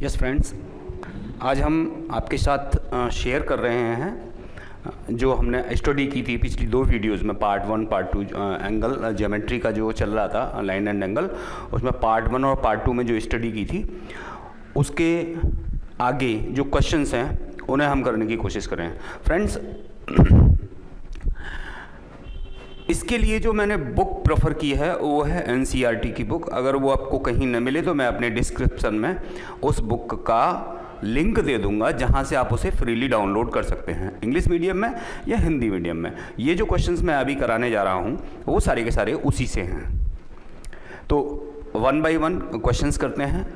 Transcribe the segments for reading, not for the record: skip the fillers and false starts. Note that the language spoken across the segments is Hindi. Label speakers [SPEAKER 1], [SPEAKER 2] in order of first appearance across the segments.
[SPEAKER 1] यस फ्रेंड्स, आज हम आपके साथ शेयर कर रहे हैं जो हमने स्टडी की थी पिछली दो वीडियोज़ में, पार्ट 1 पार्ट 2 एंगल ज्योमेट्री का जो चल रहा था, लाइन एंड एंगल, उसमें पार्ट 1 और पार्ट 2 में जो स्टडी की थी उसके आगे जो क्वेश्चंस हैं उन्हें हम करने की कोशिश कर रहे हैं। फ्रेंड्स, इसके लिए जो मैंने बुक प्रेफर की है वो है एनसीईआरटी की बुक। अगर वो आपको कहीं न मिले तो मैं अपने डिस्क्रिप्शन में उस बुक का लिंक दे दूंगा जहां से आप उसे फ्रीली डाउनलोड कर सकते हैं, इंग्लिश मीडियम में या हिंदी मीडियम में। ये जो क्वेश्चंस मैं अभी कराने जा रहा हूं वो सारे के सारे उसी से हैं। तो 1 बाय 1 क्वेश्चंस करते हैं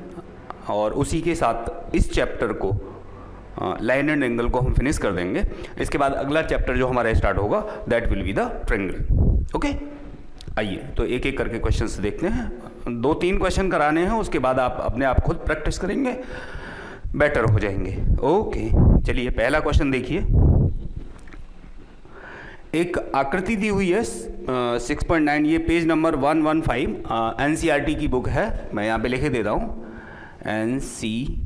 [SPEAKER 1] और उसी के साथ इस चैप्टर को, लाइन एंड एंगल को हम फिनिश कर देंगे। इसके बाद अगला चैप्टर जो हमारा स्टार्ट होगा that will be the triangle. Okay, आइए तो एक एक करके क्वेश्चंस देखते हैं। 2-3 क्वेश्चन कराने हैं, उसके बाद आप अपने आप खुद प्रैक्टिस करेंगे, बेटर हो जाएंगे। ओके, चलिए पहला क्वेश्चन देखिए। एक आकृति दी हुई है 6.9, ये पेज नंबर 115 एनसीईआरटी की बुक है। मैं यहाँ पे लिखे देता हूँ एनसीईआरटी,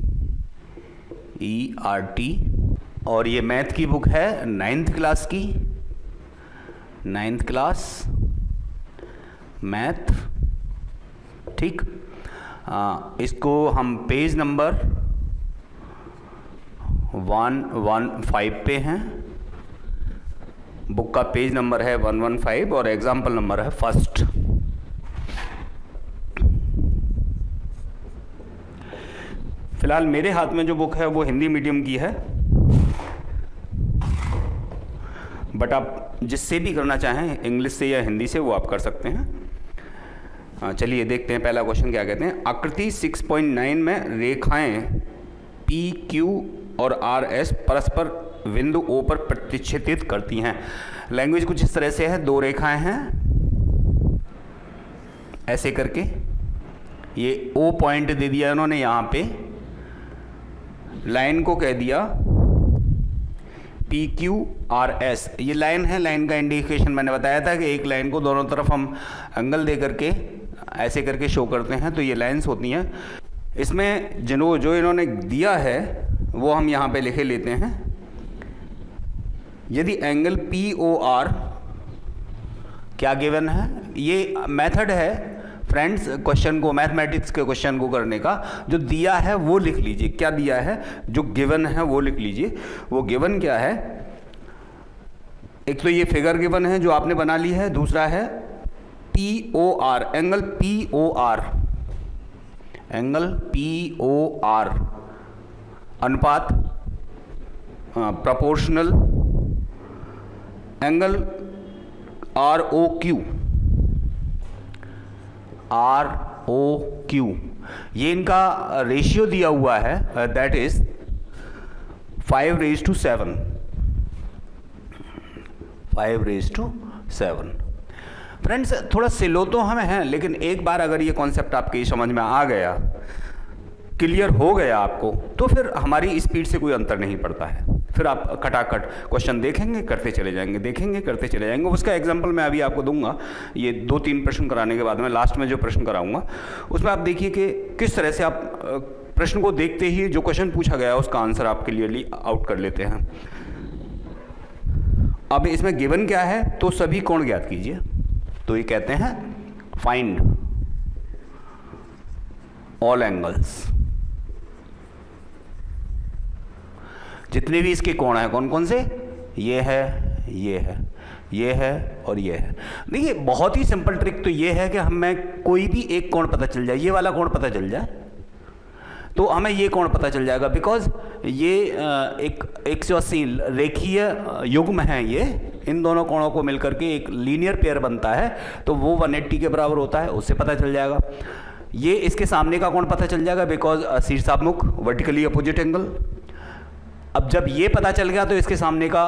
[SPEAKER 1] और ये मैथ की बुक है 9th क्लास की, 9th क्लास मैथ। ठीक, इसको हम पेज नंबर 115 पे हैं। बुक का पेज नंबर है 115 और एग्जाम्पल नंबर है फर्स्ट। फिलहाल मेरे हाथ में जो बुक है वो हिंदी मीडियम की है, बट आप जिससे भी करना चाहें, इंग्लिश से या हिंदी से, वो आप कर सकते हैं। चलिए देखते हैं पहला क्वेश्चन क्या कहते हैं। आकृति 6.9 में रेखाएं पी क्यू और आर एस परस्पर बिंदु ओ पर प्रतिच्छेदित करती हैं। लैंग्वेज कुछ इस तरह से है, 2 रेखाएं हैं ऐसे करके, ये ओ पॉइंट दे दिया इन्होंने, यहाँ पे लाइन को कह दिया पी क्यू आर एस। ये लाइन है, लाइन का इंडिकेशन मैंने बताया था कि एक लाइन को दोनों तरफ हम एंगल दे करके ऐसे करके शो करते हैं, तो ये लाइंस होती हैं। इसमें जो इन्होंने दिया है वो हम यहाँ पे लिखे लेते हैं। यदि एंगल पी ओ आर क्या गिवन है, ये मेथड है फ्रेंड्स क्वेश्चन को, मैथमेटिक्स के क्वेश्चन को करने का। जो दिया है वो लिख लीजिए, क्या दिया है, जो गिवन है वो लिख लीजिए। वो गिवन क्या है, एक तो ये फिगर गिवन है जो आपने बना ली है, दूसरा है P O R, angle P O R, angle P O R अनुपात proportional angle R O Q, R O Q, ये इनका रेशियो दिया हुआ है, दैट इज 5:7, 5:7। फ्रेंड्स, थोड़ा सिलो तो हमें है, लेकिन एक बार अगर ये कॉन्सेप्ट आपकी समझ में आ गया, क्लियर हो गया आपको, तो फिर हमारी स्पीड से कोई अंतर नहीं पड़ता है। फिर आप खटाखट क्वेश्चन देखेंगे, करते चले जाएंगे, देखेंगे, करते चले जाएंगे। उसका एग्जांपल मैं अभी आपको दूंगा। ये 2-3 प्रश्न कराने के बाद में लास्ट में जो प्रश्न कराऊंगा उसमें आप देखिए कि किस तरह से आप प्रश्न को देखते ही जो क्वेश्चन पूछा गया है उसका आंसर आप क्लियरली आउट कर लेते हैं। अब इसमें गिवन क्या है, तो सभी कोण ज्ञात कीजिए। तो ये कहते हैं फाइंड ऑल एंगल्स, जितने भी इसके कोण हैं, कौन कौन से, ये है, ये है, ये है और ये है। देखिए बहुत ही सिंपल ट्रिक तो ये है कि हमें कोई भी एक कोण पता चल जाए, ये वाला कोण पता चल जाए तो हमें ये कोण पता चल जाएगा, बिकॉज ये एक 180 रेखीय युग्म है। ये इन दोनों कोणों को मिलकर के एक लीनियर पेयर बनता है, तो वो 180 के बराबर होता है, उससे पता चल जाएगा। ये इसके सामने का कोण पता चल जाएगा, बिकॉज शीर्षाभिमुख वर्टिकली अपोजिट एंगल। अब जब ये पता चल गया तो इसके सामने का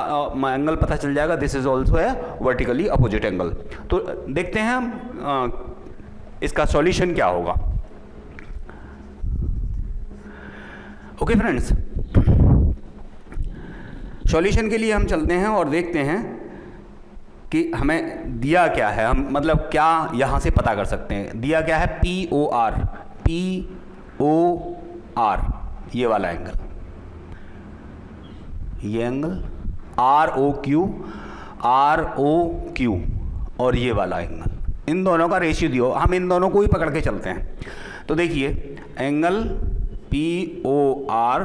[SPEAKER 1] एंगल पता चल जाएगा, दिस इज ऑल्सो है वर्टिकली अपोजिट एंगल। तो देखते हैं हम इसका सॉल्यूशन क्या होगा। ओके फ्रेंड्स, सॉल्यूशन के लिए हम चलते हैं और देखते हैं कि हमें दिया क्या है, हम मतलब क्या यहाँ से पता कर सकते हैं। दिया क्या है, P O R, P O R, ये वाला एंगल, ये एंगल आर ओ क्यू और ये वाला एंगल, इन दोनों का रेशियो दियो, हम इन दोनों को ही पकड़ के चलते हैं। तो देखिए angle P O R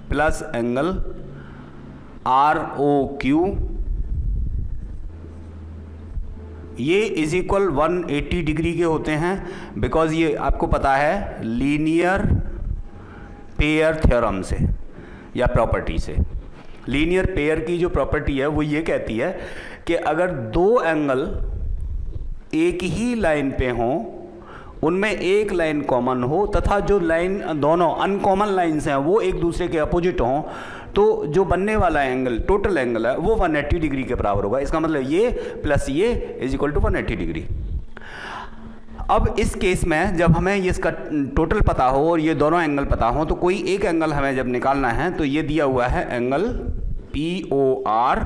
[SPEAKER 1] plus angle R O Q, ये इज इक्वल 180 डिग्री के होते हैं, बिकॉज ये आपको पता है लीनियर पेयर थ्योरम से या प्रॉपर्टी से। लीनियर पेयर की जो प्रॉपर्टी है वो ये कहती है कि अगर दो एंगल एक ही लाइन पे हों, उनमें एक लाइन कॉमन हो तथा जो लाइन दोनों अनकॉमन लाइन्स हैं वो एक दूसरे के अपोजिट हों, तो जो बनने वाला एंगल टोटल एंगल है वो 180 डिग्री के बराबर होगा। इसका मतलब ये प्लस ये इज इक्वल टू 180 डिग्री। अब इस केस में जब हमें ये इसका टोटल पता हो और ये दोनों एंगल पता हो, तो कोई एक एंगल हमें जब निकालना है तो ये दिया हुआ है angle P O R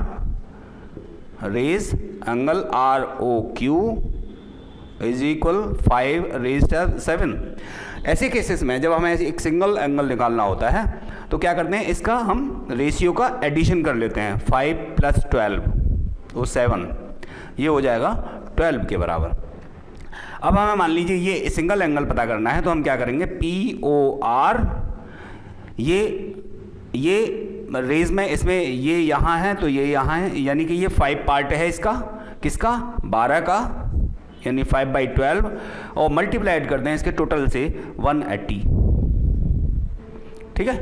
[SPEAKER 1] ratio angle R O Q is equal 5 ratio 7। ऐसे केसेस में जब हमें एक सिंगल एंगल निकालना होता है तो क्या करते हैं, इसका हम रेशियो का एडिशन कर लेते हैं। 5 प्लस 12 वो 7, ये हो जाएगा 12 के बराबर। अब हमें मान लीजिए ये सिंगल एंगल पता करना है, तो हम क्या करेंगे, पी ओ आर, ये रेज में इसमें ये यहाँ है तो ये यहाँ है, यानी कि ये 5 पार्ट है इसका, किसका 12 का, यानी 5/12 और मल्टीप्लाइड करते हैं इसके टोटल से 180। ठीक है,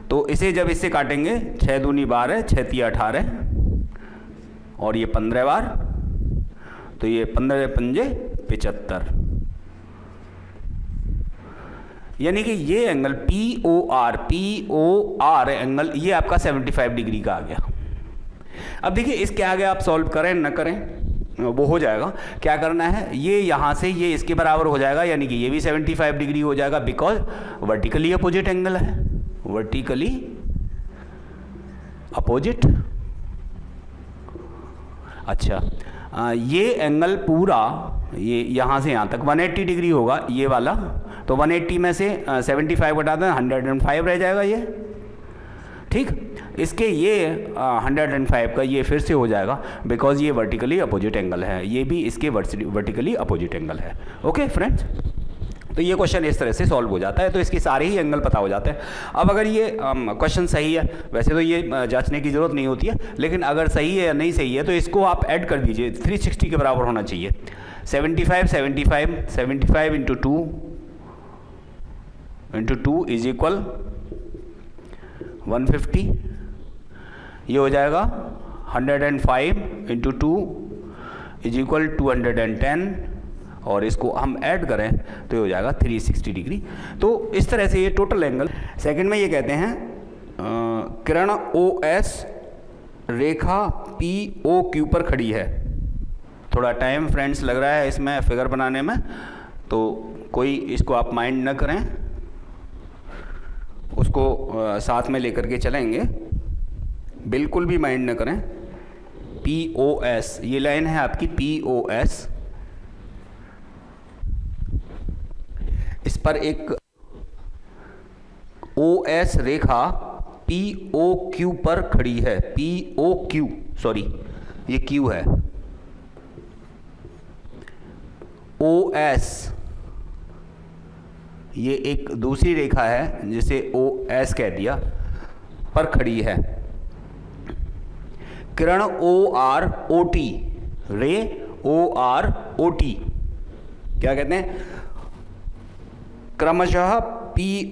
[SPEAKER 1] तो इसे जब इससे काटेंगे 6 दूनी 12, 6 तिया 18 और ये 15 बार, तो ये 15 पंजे 75, यानी कि ये angle P O R angle ये आपका 75 डिग्री का आ गया। अब देखिए इसके आगे आप सॉल्व करें न करें वो हो जाएगा। क्या करना है, ये यहाँ से ये इसके बराबर हो जाएगा, यानी कि ये भी 75 डिग्री हो जाएगा, बिकॉज वर्टिकली अपोजिट एंगल है, वर्टिकली अपोजिट। अच्छा, ये एंगल पूरा ये यहाँ से यहाँ तक 180 डिग्री होगा ये वाला, तो 180 में से 75 घटा दें 105 रह जाएगा ये। ठीक, इसके ये 105 का ये फिर से हो जाएगा, बिकॉज ये वर्टिकली अपोजिट एंगल है, ये भी इसके वर्टिकली अपोजिट एंगल है। ओके फ्रेंड्स, तो ये क्वेश्चन इस तरह से सॉल्व हो जाता है, तो इसके सारे ही एंगल पता हो जाते हैं। अब अगर ये क्वेश्चन सही है, वैसे तो ये जांचने की ज़रूरत नहीं होती है, लेकिन अगर सही है या नहीं सही है तो इसको आप ऐड कर दीजिए, 360 के बराबर होना चाहिए। 75 इंटू 2 इज इक्वल 150, ये हो जाएगा 105 इंटू 2 इज इक्वल 210, और इसको हम ऐड करें तो ये हो जाएगा 360 डिग्री। तो इस तरह से ये टोटल एंगल। सेकंड में ये कहते हैं किरण OS रेखा POQ पर खड़ी है। थोड़ा टाइम फ्रेंड्स लग रहा है इसमें फिगर बनाने में, तो कोई इसको आप माइंड न करें, उसको साथ में लेकर के चलेंगे, बिल्कुल भी माइंड न करें। POS ये लाइन है आपकी POS, इस पर एक OS रेखा POQ पर खड़ी है। POQ सॉरी ये Q है, OS ये एक दूसरी रेखा है जिसे OS कह दिया, पर खड़ी है। किरण OROT, रे OROT क्या कहते हैं, क्रमशः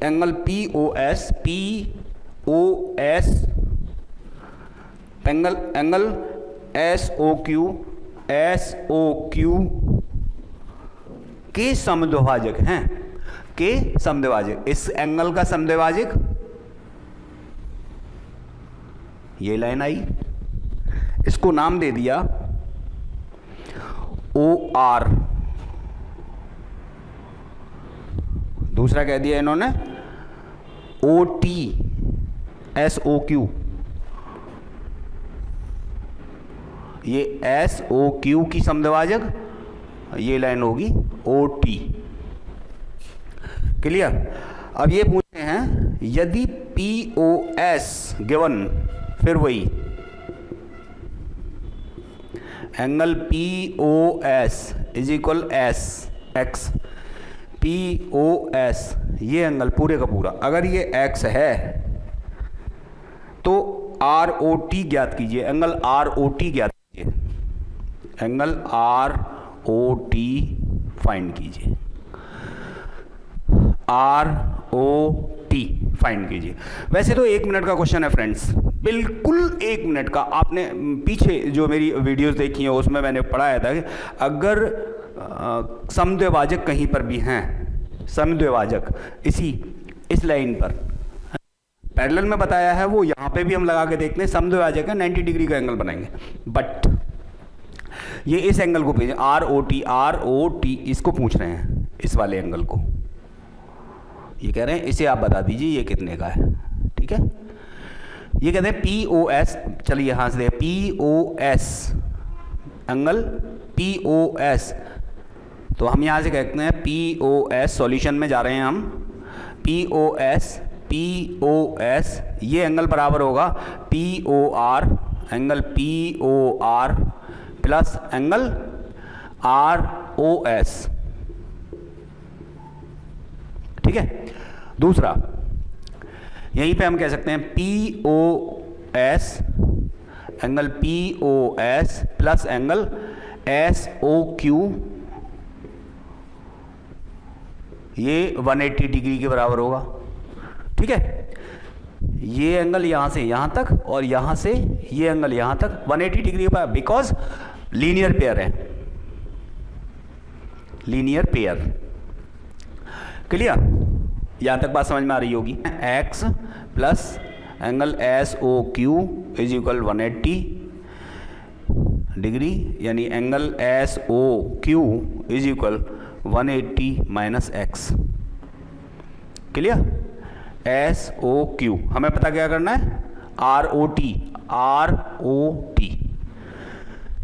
[SPEAKER 1] एंगल POS एंगल SOQ के समद्विभाजक हैं, के समद्विभाजक। इस एंगल का समद्विभाजक ये लाइन आई, इसको नाम दे दिया OR, दूसरा कह दिया इन्होंने OT SOQ, ये SOQ की समद्विभाजक ये लाइन होगी OT। क्लियर। अब ये पूछते हैं यदि POS गिवन, फिर वही angle POS is equal x, POS ये एंगल पूरे का पूरा अगर ये x है तो ROT ज्ञात कीजिए, एंगल ROT ज्ञात कीजिए, एंगल ROT फाइंड कीजिए, ROT फाइंड कीजिए। वैसे तो 1 मिनट का क्वेश्चन है फ्रेंड्स, बिल्कुल 1 मिनट का। आपने पीछे जो मेरी वीडियोस देखी हैं उसमें मैंने पढ़ाया था कि अगर समद्विभाजक कहीं पर भी हैं, समद्विभाजक इस लाइन पर पैरेलल में बताया है, वो यहाँ पे भी हम लगा के देखते हैं, समद्विभाजक है 90 डिग्री का एंगल बनाएंगे। बट ये इस एंगल को पूछ ROT इसको पूछ रहे हैं, इस वाले एंगल को। ये कह रहे हैं इसे आप बता दीजिए ये कितने का है, ठीक है। ये कहते हैं POS, चलिए यहाँ से POS एंगल POS, तो हम यहाँ से कहते हैं POS, सॉल्यूशन में जा रहे हैं हम, POS ये एंगल बराबर होगा POR, angle POR plus angle ROS, ठीक है। दूसरा यहीं पे हम कह सकते हैं POS, angle POS plus angle SOQ, ये 180 डिग्री के बराबर होगा, ठीक है। ये एंगल यहाँ से यहाँ तक और यहाँ से ये एंगल यहाँ तक 180 डिग्री के बराबर, बिकॉज लीनियर पेयर है, लीनियर पेयर। क्लियर, यहाँ तक बात समझ में आ रही होगी। x plus angle SOQ is equal 180 degree, यानी angle SOQ is equal 180 minus x। Clear, SOQ हमें पता क्या करना है, ROT,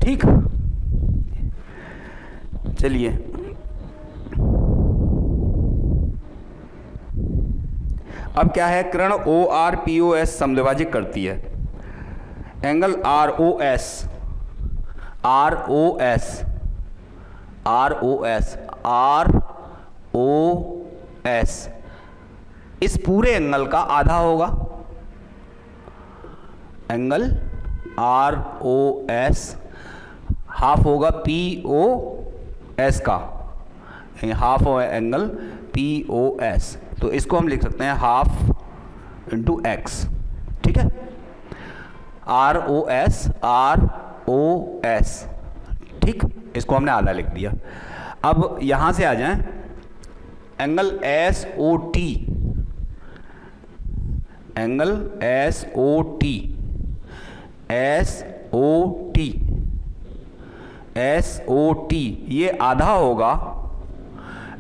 [SPEAKER 1] ठीक। चलिए अब क्या है, किरण ORPOS समद्विभाजक करती है, एंगल ROS इस पूरे एंगल का आधा होगा, एंगल ROS हाफ होगा POS का, हाफ होगा एंगल POS, तो इसको हम लिख सकते हैं हाफ इंटू x, ठीक है। ROS, ठीक, इसको हमने आधा लिख दिया। अब यहां से आ जाएं, एंगल SOT, एंगल SOT ये आधा होगा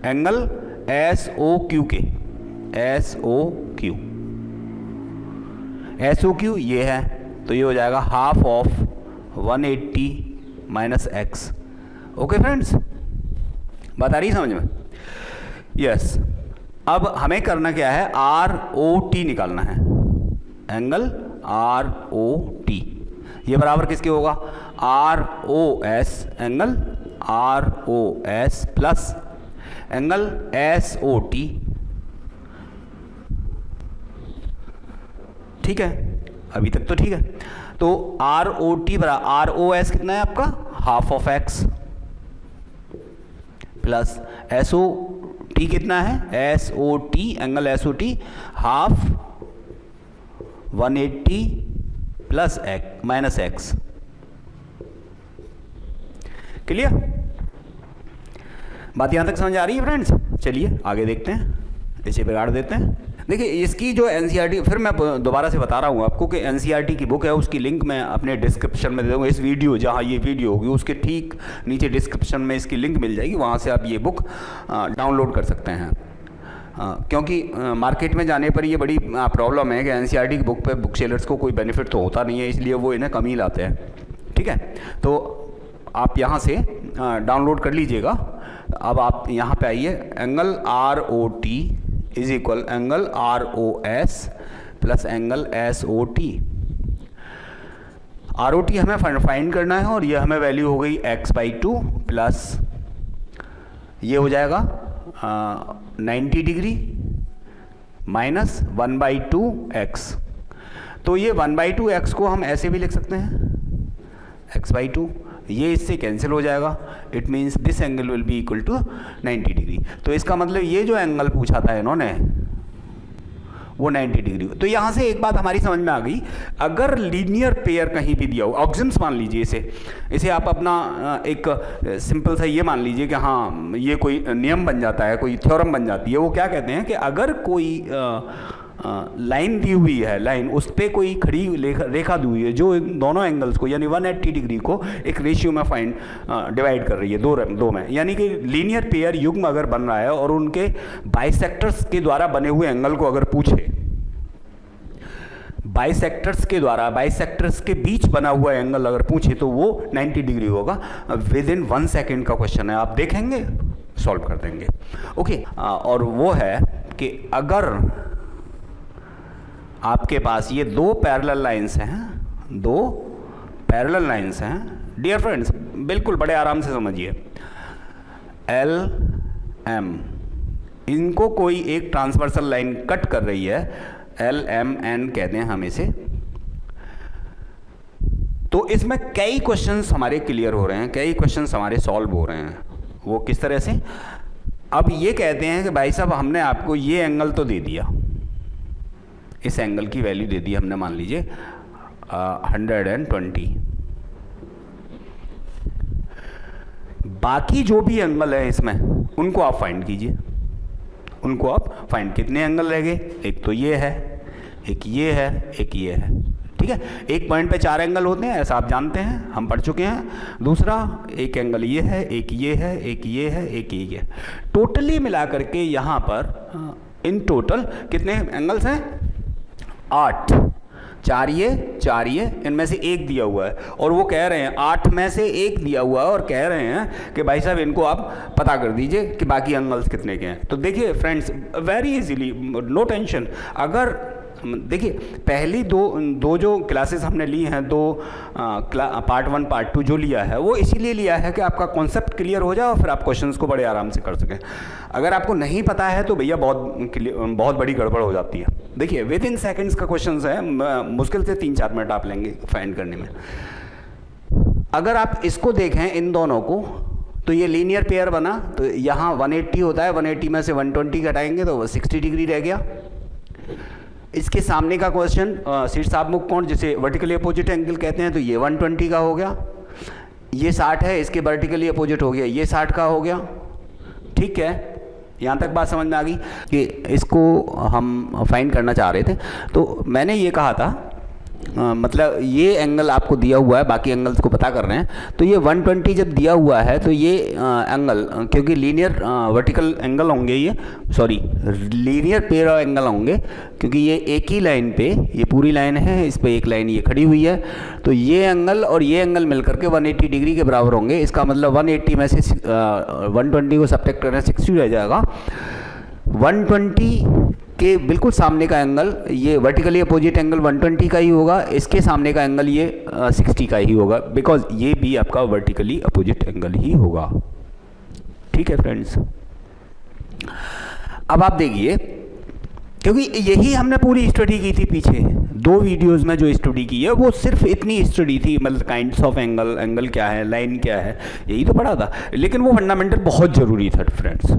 [SPEAKER 1] एंगल SOQ के, SOQ ये है, तो ये हो जाएगा half of 180 minus x। Okay friends, बात आ रही समझ में? यस। अब हमें करना क्या है, ROT निकालना है, एंगल ROT ये बराबर किसके होगा, ROS, angle ROS plus angle SOT, ठीक है। अभी तक तो ठीक है। तो ROT बराबर ROS कितना है आपका, half of x plus SOT कितना है, SOT, angle SOT half 180 plus x minus x। Clear, बात यहाँ तक समझ आ रही है फ्रेंड्स? चलिए आगे देखते हैं, इसे बिगाड़ देते हैं। देखिए इसकी जो NCERT, फिर मैं दोबारा से बता रहा हूँ आपको कि NCERT की बुक है, उसकी लिंक मैं अपने डिस्क्रिप्शन में दे दूँगा। इस वीडियो जहाँ ये वीडियो होगी उसके ठीक नीचे डिस्क्रिप्शन में इसकी लिंक मिल जाएगी, वहाँ से आप ये बुक डाउनलोड कर सकते हैं। क्योंकि मार्केट में जाने पर ये बड़ी प्रॉब्लम है कि NCERT की बुक पे बुक सेलर्स को कोई बेनिफिट तो होता नहीं है, इसलिए वो इन्हें कम ही लाते हैं, ठीक है। तो आप यहाँ से डाउनलोड कर लीजिएगा। अब आप यहाँ पे आइए, angle ROT is equal angle ROS plus angle SOT। ROT हमें फाइंड करना है और ये हमें वैल्यू हो गई x/2 प्लस ये हो जाएगा 90 डिग्री माइनस 1/2x। तो ये 1/2x को हम ऐसे भी लिख सकते हैं x/2, ये इससे कैंसिल हो जाएगा। It means this angle will be equal to 90 degree. तो इसका मतलब ये जो एंगल पूछा था इन्होंने वो 90 डिग्री। तो यहाँ से एक बात हमारी समझ में आ गई, अगर लीनियर पेयर कहीं भी दिया हो, ऑक्सिम्स मान लीजिए इसे आप अपना एक सिंपल सा ये मान लीजिए कि हाँ ये कोई नियम बन जाता है, कोई थ्योरम बन जाती है। वो क्या कहते हैं कि अगर कोई लाइन दी हुई है, लाइन उस पर कोई खड़ी रेखा दी हुई है जो दोनों एंगल्स को यानी 180 डिग्री को एक रेशियो में डिवाइड कर रही है दो में, यानी कि लीनियर पेयर युग्म अगर बन रहा है और उनके बाइसेक्टर्स के द्वारा बने हुए एंगल को अगर पूछे, बाइसेक्टर्स के बीच बना हुआ एंगल अगर पूछे तो वो 90 डिग्री होगा। विद इन 1 सेकेंड का क्वेश्चन है, आप देखेंगे सॉल्व कर देंगे। ओके, और वो है कि अगर आपके पास ये दो पैरेलल लाइंस हैं, डियर फ्रेंड्स बिल्कुल बड़े आराम से समझिए, LM इनको कोई एक ट्रांसवर्सल लाइन कट कर रही है, LMN कहते हैं हम इसे। तो इसमें कई क्वेश्चंस हमारे क्लियर हो रहे हैं, कई क्वेश्चंस हमारे सॉल्व हो रहे हैं। वो किस तरह से? अब ये कहते हैं कि भाई साहब हमने आपको ये एंगल तो दे दिया, इस एंगल की वैल्यू दे दी हमने, मान लीजिए 120। बाकी जो भी एंगल है इसमें उनको आप फाइंड कीजिए, उनको आप फाइंड। कितने एंगल रह गए? एक तो ये है, एक ये है, एक ये है। ठीक है, एक पॉइंट पे 4 एंगल होते हैं, ऐसा आप जानते हैं, हम पढ़ चुके हैं। दूसरा एक एंगल ये है, एक ये है, एक ये है, एक ये है। टोटली मिला करके यहाँ पर इन टोटल कितने एंगल्स हैं? 8। 4 ये, इनमें से एक दिया हुआ है और वो कह रहे हैं 8 में से एक दिया हुआ है और कह रहे हैं कि भाई साहब इनको आप पता कर दीजिए कि बाकी एंगल्स कितने के हैं। तो देखिए friends, very easily, no tension. अगर देखिए पहली दो जो क्लासेस हमने ली हैं, पार्ट 1 पार्ट 2 जो लिया है वो इसीलिए लिया है कि आपका कॉन्सेप्ट क्लियर हो जाए और फिर आप क्वेश्चंस को बड़े आराम से कर सकें। अगर आपको नहीं पता है तो भैया बहुत बड़ी गड़बड़ हो जाती है। देखिए विद इन सेकेंड्स का क्वेश्चन है, मुश्किल से 3-4 मिनट आप लेंगे फाइंड करने में। अगर आप इसको देखें इन दोनों को, तो ये लीनियर पेयर बना, तो यहाँ 180 होता है, 180 में से 120 घटाएंगे तो 60 डिग्री रह गया। इसके सामने का क्वेश्चन शीर्षाभिमुख कोण जिसे वर्टिकली अपोजिट एंगल कहते हैं, तो ये 120 का हो गया। ये 60 है, इसके वर्टिकली अपोजिट हो गया, ये 60 का हो गया। ठीक है, यहाँ तक बात समझ में आ गई कि इसको हम फाइंड करना चाह रहे थे। तो मैंने ये कहा था मतलब ये एंगल आपको दिया हुआ है, बाकी एंगल्स को पता कर रहे हैं। तो ये 120 जब दिया हुआ है तो ये एंगल, क्योंकि लीनियर वर्टिकल एंगल होंगे, ये सॉरी लीनियर पेयर एंगल होंगे, क्योंकि ये एक ही लाइन पे, ये पूरी लाइन है, इस पे एक लाइन ये खड़ी हुई है, तो ये एंगल और ये एंगल मिलकर के 180 डिग्री के बराबर होंगे। इसका मतलब 180 में से 120 को सब्ट्रैक्ट करना 60 रह जाएगा। 120 के बिल्कुल सामने का एंगल, ये वर्टिकली अपोजिट एंगल 120 का ही होगा, इसके सामने का एंगल ये 60 का ही होगा, बिकॉज ये भी आपका वर्टिकली अपोजिट एंगल ही होगा। ठीक है फ्रेंड्स, अब आप देखिए, क्योंकि यही हमने पूरी स्टडी की थी पीछे 2 वीडियोस में, जो स्टडी की है वो सिर्फ इतनी स्टडी थी, मतलब काइंड्स ऑफ एंगल, एंगल क्या है, लाइन क्या है, यही तो पढ़ा था। लेकिन वो फंडामेंटल बहुत ज़रूरी था फ्रेंड्स,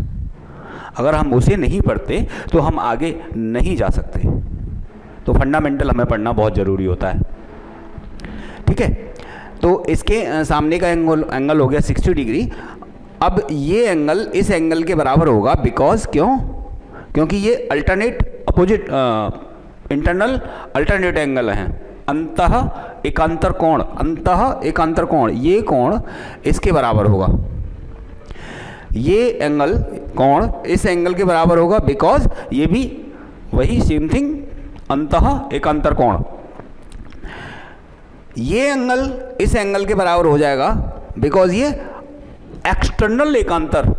[SPEAKER 1] अगर हम उसे नहीं पढ़ते तो हम आगे नहीं जा सकते। तो फंडामेंटल हमें पढ़ना बहुत ज़रूरी होता है। ठीक है, तो इसके सामने का एंगल हो गया 60 डिग्री। अब ये एंगल इस एंगल के बराबर होगा, बिकॉज क्योंकि ये alternate opposite internal alternate angle हैं। अंतः एकांतर कोण, ये कोण इसके बराबर होगा, ये एंगल कोण इस एंगल के बराबर होगा, बिकॉज ये भी वही सेम थिंग, अंतः एकांतर कोण। ये एंगल इस एंगल के बराबर हो जाएगा, बिकॉज ये एक्सटर्नल एकांतर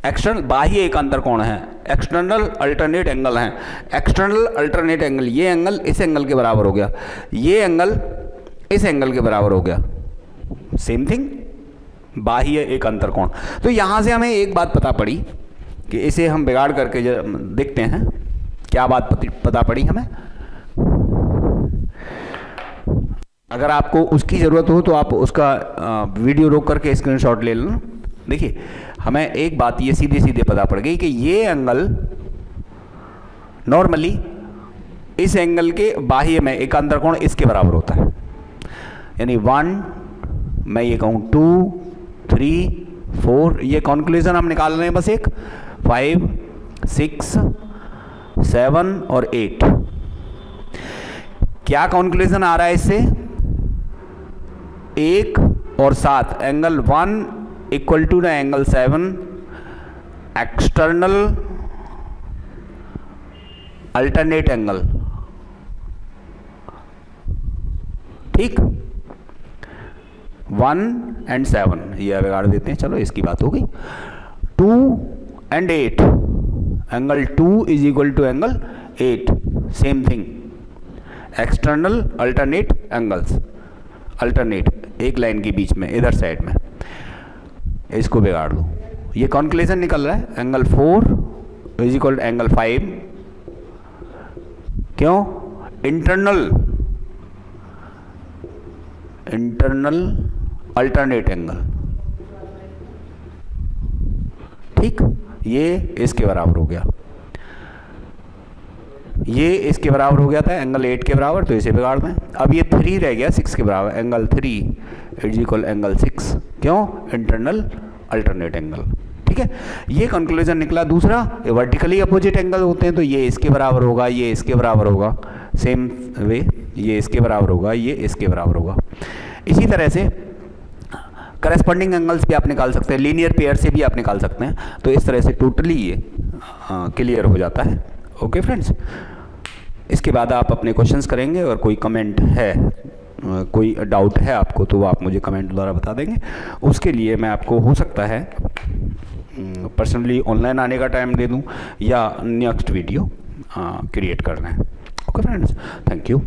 [SPEAKER 1] एक्सटर्नल बाह्य एक अंतर कोण है, एक्सटर्नल अल्टरनेट एंगल है। एक्सटर्नल अल्टरनेट एंगल, ये एंगल इस एंगल के बराबर हो गया, ये एंगल इस एंगल के बराबर हो गया, सेम थिंग बाह्य एक अंतर कोण। तो यहाँ से हमें एक बात पता पड़ी कि इसे हम बिगाड़ करके देखते हैं, क्या बात पता पड़ी हमें। अगर आपको उसकी ज़रूरत हो तो आप उसका वीडियो रोक करके स्क्रीनशॉट ले लेना। देखिए हमें एक बात ये सीधे सीधे पता पड़ गई कि ये एंगल नॉर्मली इस एंगल के बाह्य में एक अंतर कोण इसके बराबर होता है, यानी 1, मैं ये कहूँ 2, 3, 4, ये कॉन्क्लूजन हम निकाल रहे हैं बस एक, 5, 6, 7 और 8। क्या कॉन्क्लूजन आ रहा है इससे, 1 और 7 angle 1 equal to the angle 7 external alternate angle, ठीक। 1 and 7 ये बिगाड़ देते हैं, चलो इसकी बात हो गई। 2 and 8 angle 2 is equal to angle 8, same thing external alternate angles, alternate एक लाइन के बीच में इधर साइड में, इसको बिगाड़ दो, ये कॉन्क्लूजन निकल रहा है angle 4 is equal to angle 5, क्यों, इंटरनल अल्टरनेट एंगल, ठीक। ये इसके बराबर हो गया, ये इसके बराबर हो गया था एंगल 8 के बराबर, तो इसे बिगाड़ दें। अब ये 3 रह गया 6 के बराबर, एंगल 3 इज इक्वल एंगल 6, क्यों, इंटरनल अल्टरनेट एंगल, ठीक है। ये कंक्लूजन निकला। दूसरा, ये वर्टिकली अपोजिट एंगल होते हैं तो ये इसके बराबर होगा, ये इसके बराबर होगा, सेम वे ये इसके बराबर होगा, ये इसके बराबर होगा। इसी तरह से करस्पॉन्डिंग एंगल्स भी आप निकाल सकते हैं, लीनियर पेयर से भी आप निकाल सकते हैं। तो इस तरह से टोटली ये क्लियर हो जाता है। ओके फ्रेंड्स, इसके बाद आप अपने क्वेश्चंस करेंगे और कोई कमेंट है, कोई डाउट है आपको तो वो आप मुझे कमेंट द्वारा बता देंगे। उसके लिए मैं आपको हो सकता है पर्सनली ऑनलाइन आने का टाइम दे दूं या नेक्स्ट वीडियो क्रिएट करना है। Okay friends, thank you.